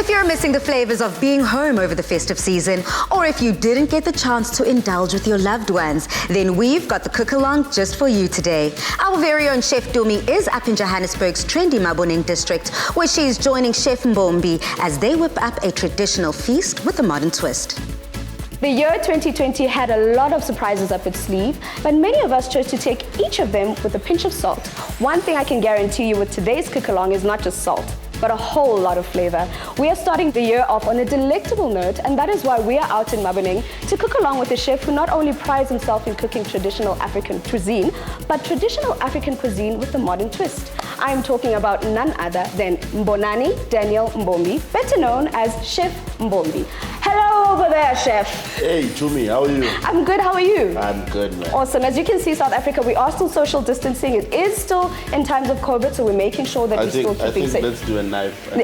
If you're missing the flavors of being home over the festive season, or if you didn't get the chance to indulge with your loved ones, then we've got the cook-along just for you today. Our very own Chef Mbombi is up in Johannesburg's trendy Maboneng district, where she's joining Chef Mbombi as they whip up a traditional feast with a modern twist. The year 2020 had a lot of surprises up its sleeve, but many of us chose to take each of them with a pinch of salt. One thing I can guarantee you with today's cook-along is not just salt, but a whole lot of flavor. We are starting the year off on a delectable note, and that is why we are out in Maboneng to cook along with a chef who not only prides himself in cooking traditional African cuisine, but traditional African cuisine with a modern twist. I am talking about none other than Mbonani Daniel Mbombi, better known as Chef Mbombi. Hello over there, Chef. Hey, Tumi, how are you? I'm good, how are you? I'm good, man. Awesome. As you can see, South Africa, we are still social distancing. It is still in times of COVID, so we're making sure that we're still keeping safe. Let's do a knife talk.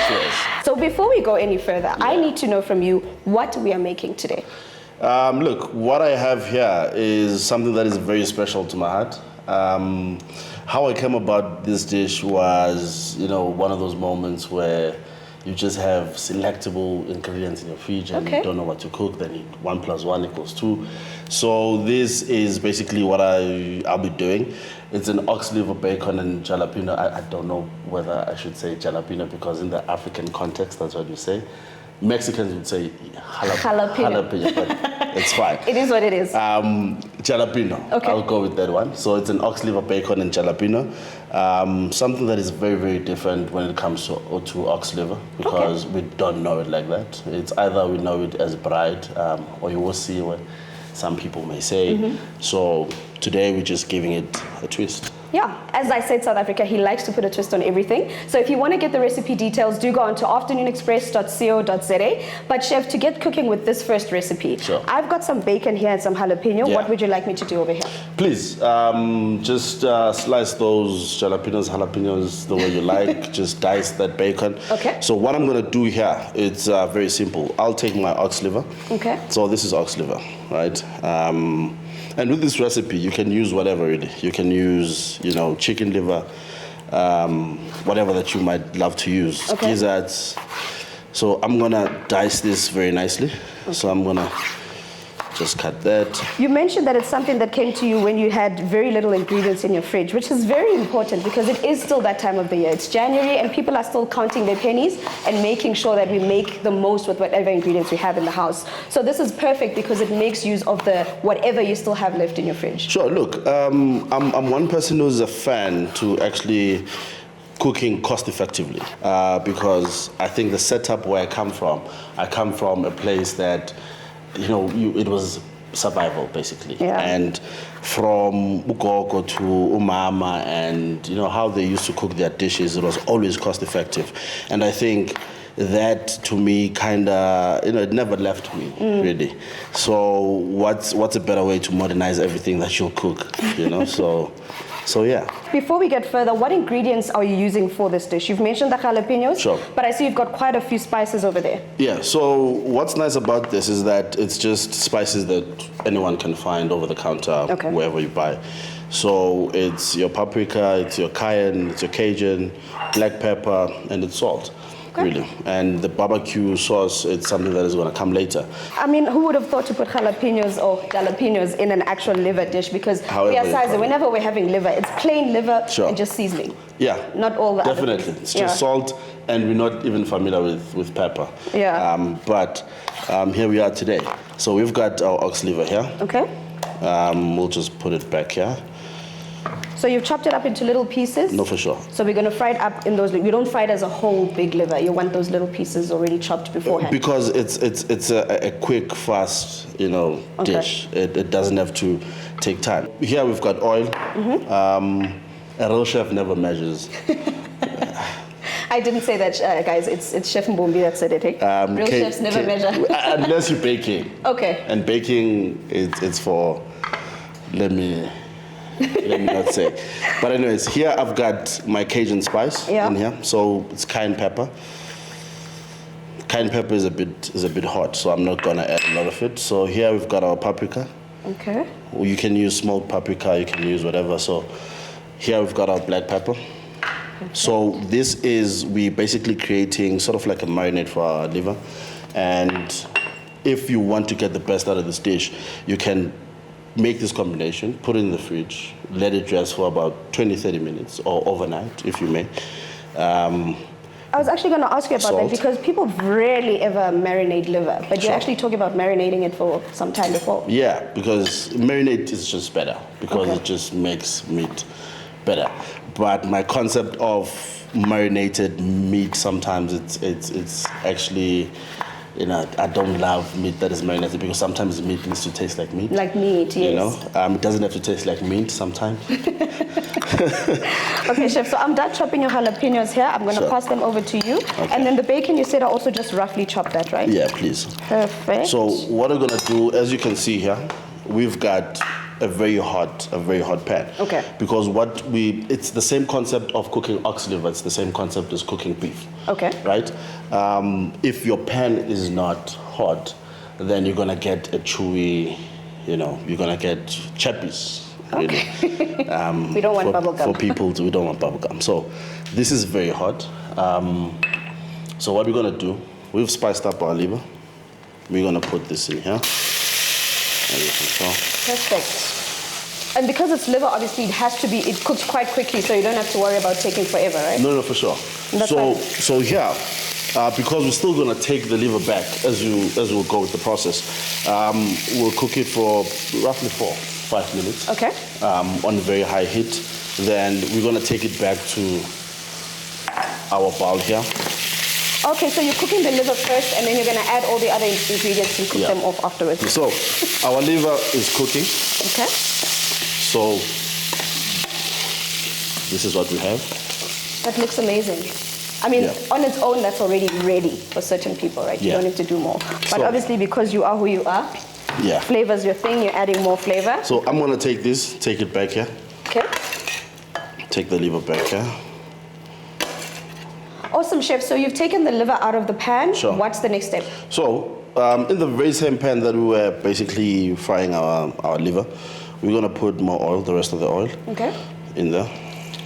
Cheers. So before we go any further, I need to know from you what we are making today. Look, what I have here is something that is very special to my heart. How I came about this dish was, one of those moments where you just have selectable ingredients in your fridge and you don't know what to cook, then 1 + 1 = 2. So this is basically what I'll be doing. It's an ox liver bacon and jalapeno. I don't know whether I should say jalapeno because in the African context, that's what you say. Mexicans would say jalapeno, but it's fine. It is what it is. Jalapeno. Okay. I'll go with that one. So it's an ox liver bacon and jalapeno. Something that is very, very different when it comes to ox liver because we don't know it like that. It's either we know it as bride or you will see what some people may say. So today we're just giving it a twist. Yeah, as I said, South Africa, he likes to put a twist on everything. So if you want to get the recipe details, do go on to afternoonexpress.co.za. But Chef, to get cooking with this first recipe, I've got some bacon here and some jalapeno. Yeah. What would you like me to do over here? Please, just slice those jalapenos the way you like. Just dice that bacon. Okay. So what I'm going to do here, it's very simple. I'll take my ox liver. Okay. So this is ox liver, right? And with this recipe, you can use whatever really. You can use, chicken liver, whatever that you might love to use. Okay. Gizzards. So I'm gonna dice this very nicely. Okay. So I'm gonna just cut that. You mentioned that it's something that came to you when you had very little ingredients in your fridge, which is very important because it is still that time of the year. It's January and people are still counting their pennies and making sure that we make the most with whatever ingredients we have in the house. So this is perfect because it makes use of the whatever you still have left in your fridge. Sure, look, I'm one person who's a fan to actually cooking cost effectively because I think the setup where I come from a place that it was survival basically. Yeah. And from ugogo to umama and how they used to cook their dishes, it was always cost effective. And I think that to me it never left me really. So what's a better way to modernize everything that you'll cook, So yeah. Before we get further, what ingredients are you using for this dish? You've mentioned the jalapenos, but I see you've got quite a few spices over there. Yeah, so what's nice about this is that it's just spices that anyone can find over the counter, wherever you buy. So it's your paprika, it's your cayenne, it's your Cajun, black pepper, and it's salt. Really. And the barbecue sauce, it's something that is going to come later. I mean, who would have thought to put jalapenos in an actual liver dish? Because whenever we're having liver, it's plain liver and just seasoning. Yeah. Not all that. Definitely. It's just salt, and we're not even familiar with pepper. Yeah. But here we are today. So we've got our ox liver here. Okay. We'll just put it back here. So you've chopped it up into little pieces? No, for sure. So we're going to fry it up in those. You don't fry it as a whole big liver. You want those little pieces already chopped beforehand. Because it's a quick, fast, dish. It doesn't have to take time. Here we've got oil. A real chef never measures. I didn't say that, guys. It's Chef Mbombi that said it. Real chefs never measure. Unless you're baking. Okay. And baking, it's for, let me not say. But anyways, here I've got my Cajun spice in here. So it's cayenne pepper. Cayenne pepper is a bit hot, so I'm not gonna add a lot of it. So here we've got our paprika. Okay. You can use smoked paprika, you can use whatever. So here we've got our black pepper. So this is, we basically creating sort of like a marinade for our liver. And if you want to get the best out of this dish, you can make this combination, put it in the fridge, let it rest for about 20-30 minutes or overnight, if you may. I was actually going to ask you about that because people rarely ever marinate liver, but you're actually talking about marinating it for some time before. Yeah, because marinade is just better because it just makes meat better. But my concept of marinated meat, sometimes it's actually, you know, I don't love meat that is marinated because sometimes meat needs to taste like meat. Like meat, yes. You know, it doesn't have to taste like meat sometimes. Okay, Chef, so I'm done chopping your jalapenos here. I'm going to pass them over to you. Okay. And then the bacon, you said I also just roughly chop that, right? Yeah, please. Perfect. So what I'm going to do, as you can see here, we've got a very hot pan. Okay. Because it's the same concept of cooking ox liver. It's the same concept as cooking beef. Okay. Right? If your pan is not hot, then you're gonna get a chewy, you know, you're gonna get chappies. Okay. Really. We don't want bubble gum. For people, we don't want bubble gum. So this is very hot. So what we're gonna do, we've spiced up our liver. We're gonna put this in here. Perfect. And because it's liver, obviously it cooks quite quickly, so you don't have to worry about taking forever, right? No, for sure. So here, because we're still gonna take the liver back as we'll go with the process, we'll cook it for roughly 4-5 minutes. Okay. On very high heat. Then we're gonna take it back to our bowl here. Okay, so you're cooking the liver first, and then you're going to add all the other ingredients and cook them off afterwards. So our liver is cooking. Okay. So this is what we have. That looks amazing. I mean, on its own, that's already ready for certain people, right? You don't need to do more. But obviously, because you are who you are, flavor's your thing, you're adding more flavor. So I'm going to take it back here. Okay. Take the liver back here. Awesome, Chef. So you've taken the liver out of the pan. Sure. What's the next step? So in the very same pan that we were basically frying our liver, we're going to put more oil, the rest of the oil, in there.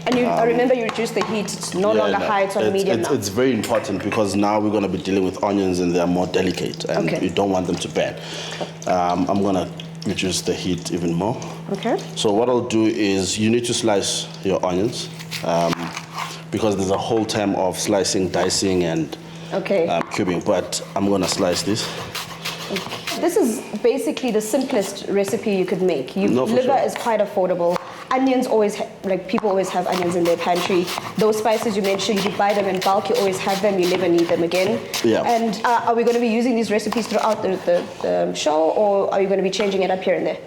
And I remember you reduced the heat. It's no longer high, it's on medium now. It's very important because now we're going to be dealing with onions and they're more delicate and you don't want them to burn. I'm going to reduce the heat even more. Okay. So what I'll do is you need to slice your onions. Because there's a whole time of slicing, dicing, and cubing. But I'm gonna slice this. This is basically the simplest recipe you could make. Liver is quite affordable. Onions people always have onions in their pantry. Those spices you mentioned, you buy them in bulk, you always have them, you never need them again. Yeah. And are we going to be using these recipes throughout the show, or are you going to be changing it up here and there?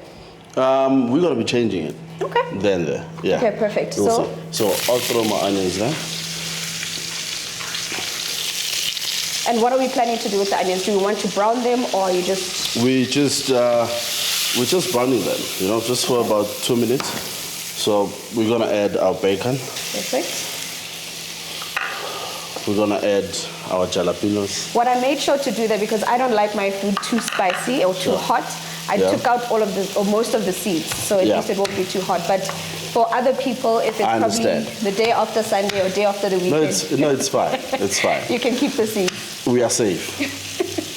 We're going to be changing it. Okay. Then there, yeah. Okay, perfect. So I'll throw my onions there. And what are we planning to do with the onions? Do we want to brown them, or are you just... We're just browning them, you know, just for about 2 minutes. So we're gonna add our bacon. Perfect. We're gonna add our jalapenos. What I made sure to do that, because I don't like my food too spicy or too hot, I took out all of the, or most of the seeds, so at least it won't be too hot. But for other people, if it's probably the day after Sunday or day after the weekend... No, it's fine. It's fine. You can keep the seeds. We are safe.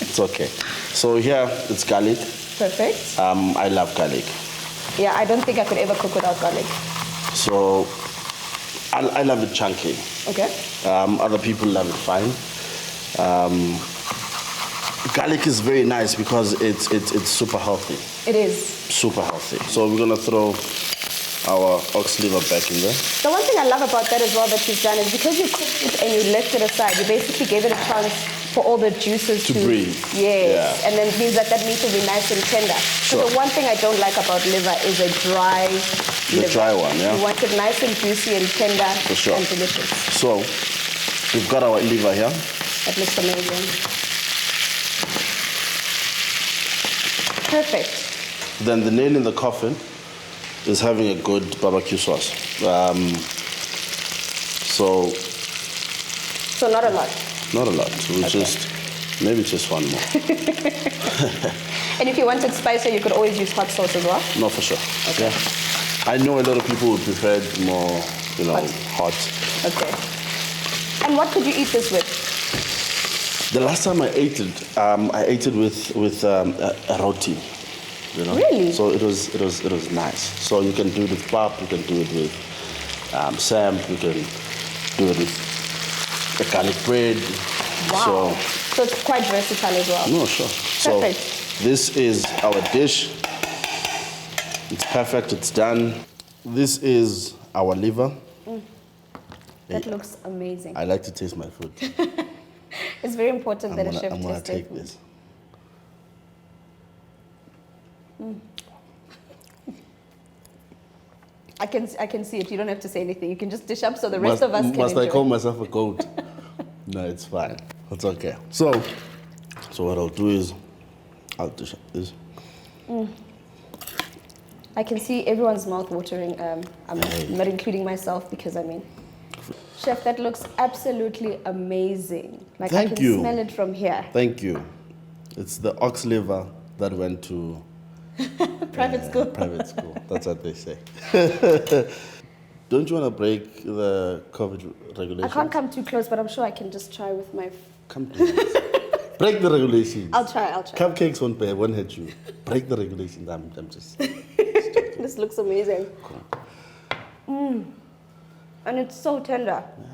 It's okay. So here, it's garlic. Perfect. I love garlic. Yeah, I don't think I could ever cook without garlic. So I love it chunky. Okay. Other people love it fine. Garlic is very nice because it's super healthy. It is. Super healthy. So we're gonna throw our ox liver back in there. The one thing I love about that as well that you've done is because you cooked it and you left it aside, you basically gave it a chance for all the juices to breathe. Yes. Yeah. And then it means that meat will be nice and tender. So the one thing I don't like about liver is a dry liver. The dry one, yeah. You want it nice and juicy and tender and delicious. So we've got our liver here. That looks amazing. Perfect. Then the nail in the coffin is having a good barbecue sauce. So not a lot. Not a lot. We'll maybe just one more. And if you wanted spicier, you could always use hot sauce as well? No, for sure. Okay. Yeah. I know a lot of people would prefer it more, hot. Okay. And what could you eat this with? The last time I ate it with a roti. You know? Really? So it was nice. So you can do it with pap, you can do it with sam, you can do it with a garlic bread. Wow. So it's quite versatile as well. No, sure. Perfect. So this is our dish. It's perfect, it's done. This is our liver. That looks amazing. I like to taste my food. It's very important that a chef I'm gonna tastes their take food. this. I can see it. You don't have to say anything. You can just dish up so the rest of us can Must enjoy. I call myself a goat? No, it's fine. It's okay. So what I'll do is I'll dish up this. I can see everyone's mouth watering. I'm not including myself because Chef, that looks absolutely amazing. Like I Thank can you. smell it from here. Thank you. It's the ox liver that went to Private school. Private school. That's what they say. Don't you want to break the COVID regulations? I can't come too close, but I'm sure I can just try with my... Come please. Break the regulations. I'll try. Cupcakes won't hurt you. Break the regulations. I'm just... This looks amazing. Cool. And it's so tender. Yeah.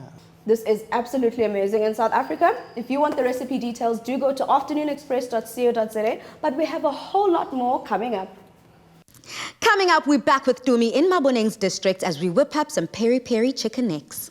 This is absolutely amazing. In South Africa, if you want the recipe details, do go to afternoonexpress.co.za. But we have a whole lot more coming up. Coming up, we're back with Tumi in Maboneng's district as we whip up some peri-peri chicken necks.